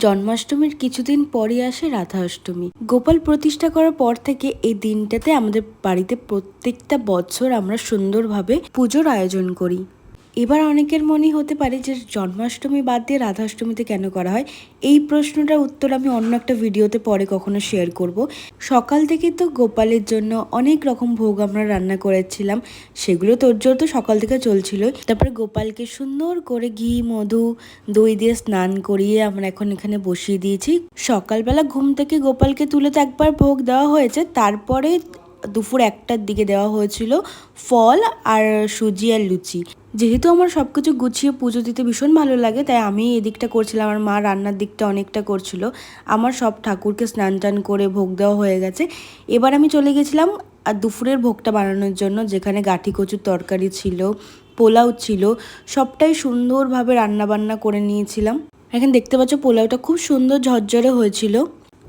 জন্মাষ্টমীর কিছুদিন পরই আসে রাধা অষ্টমী। গোপাল প্রতিষ্ঠা করার পর থেকে এই দিনটাতে আমাদের বাড়িতে প্রত্যেকটা বছর আমরা সুন্দরভাবে পুজোর আয়োজন করি। এবার অনেকের মনেই হতে পারে যে জন্মাষ্টমী বাদ দিয়ে রাধাষ্টমীতে কেন করা হয়। এই প্রশ্নটার উত্তর আমি অন্য একটা ভিডিওতে পরে কখনো শেয়ার করব। সকাল থেকে তো গোপালের জন্য অনেক রকম ভোগ আমরা রান্না করেছিলাম, সেগুলো তোড়জোড় তো সকাল থেকে চলছিল। তারপরে গোপালকে সুন্দর করে ঘি মধু দই দিয়ে স্নান করিয়ে আমরা এখন এখানে বসিয়ে দিয়েছি। সকালবেলা ঘুম থেকে গোপালকে তুলে তো একবার ভোগ দেওয়া হয়েছে, তারপরে দুপুর 1টার দিকে দেওয়া হয়েছিল ফল আর সুজি আর লুচি। যেহেতু আমার সব কিছু গুছিয়ে পুজো দিতে ভীষণ ভালো লাগে, তাই আমি এদিকটা করছিলাম, আমার মা রান্নার দিকটা অনেকটা করছিল। আমার সব ঠাকুরকে স্নান টান করে ভোগ দেওয়া হয়ে গেছে। এবার আমি চলে গেছিলাম আর দুপুরের ভোগটা বানানোর জন্য, যেখানে গাঠি কচুর তরকারি ছিল, পোলাও ছিল, সবটাই সুন্দরভাবে রান্নাবান্না করে নিয়েছিলাম। এখানে দেখতে পাচ্ছ পোলাওটা খুব সুন্দর ঝরঝরে হয়েছিল।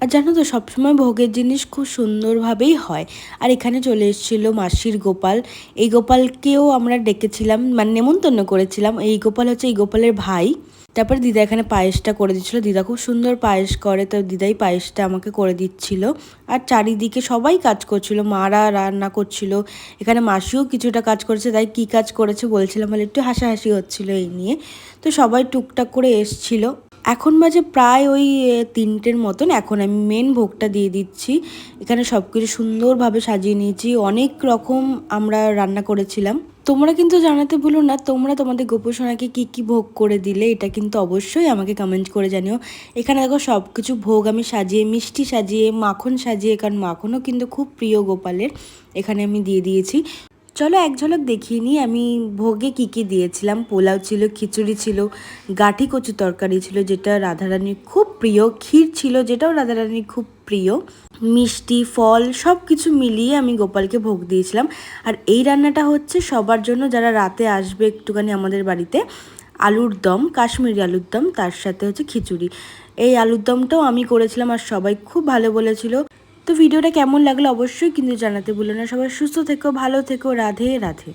আর জানো তো সবসময় ভোগের জিনিস খুব সুন্দরভাবেই হয়। আর এখানে চলে এসেছিলো মাসির গোপাল। এই গোপালকেও আমরা ডেকেছিলাম, মানে নেমন্তন্ন করেছিলাম। এই গোপাল হচ্ছে এই গোপালের ভাই। তারপরে দিদা এখানে পায়েসটা করে দিচ্ছিলো। দিদা খুব সুন্দর পায়েস করে, তো দিদাই পায়েসটা আমাকে করে দিচ্ছিল। আর চারিদিকে সবাই কাজ করছিল, মারা রান্না করছিল, এখানে মাসিও কিছুটা কাজ করেছে। তাই কী কাজ করেছে বলছিলাম বলে একটু হাসাহাসি হচ্ছিল এই নিয়ে। তো সবাই টুকটাক করে এসছিল। এখন বাজে প্রায় ওই 3টের মতন। এখন আমি মেন ভোগটা দিয়ে দিচ্ছি। এখানে সব কিছু সুন্দরভাবে সাজিয়ে নিয়েছি, অনেক রকম আমরা রান্না করেছিলাম। তোমরা কিন্তু জানাতে ভুলো না তোমরা তোমাদের গোপসোনাকে কী কী ভোগ করে দিলে, এটা কিন্তু অবশ্যই আমাকে কমেন্ট করে জানিও। এখানে দেখো সব কিছু ভোগ আমি সাজিয়ে, মিষ্টি সাজিয়ে, মাখন সাজিয়ে, কারণ মাখনও কিন্তু খুব প্রিয় গোপালের, এখানে আমি দিয়ে দিয়েছি। চলো এক ঝলক দেখিয়ে নিই আমি ভোগে কী কী দিয়েছিলাম। পোলাও ছিল, খিচুড়ি ছিল, গাঠি কচু তরকারি ছিল যেটা রাধারানীর খুব প্রিয়, ক্ষীর ছিল যেটাও রাধারানীর খুব প্রিয়, মিষ্টি ফল সব কিছু মিলিয়ে আমি গোপালকে ভোগ দিয়েছিলাম। আর এই রান্নাটা হচ্ছে সবার জন্য যারা রাতে আসবে একটুখানি আমাদের বাড়িতে। আলুর দম, কাশ্মীরি আলুর দম, তার সাথে হচ্ছে খিচুড়ি। এই আলুর দমটাও আমি করেছিলাম আর সবাই খুব ভালো বলেছিল। তো ভিডিওটা কেমন লাগলো অবশ্যই কিন্তু জানাতে ভুলো না। সবাই সুস্থ থেকো, ভালো থেকো, রাধে রাধে।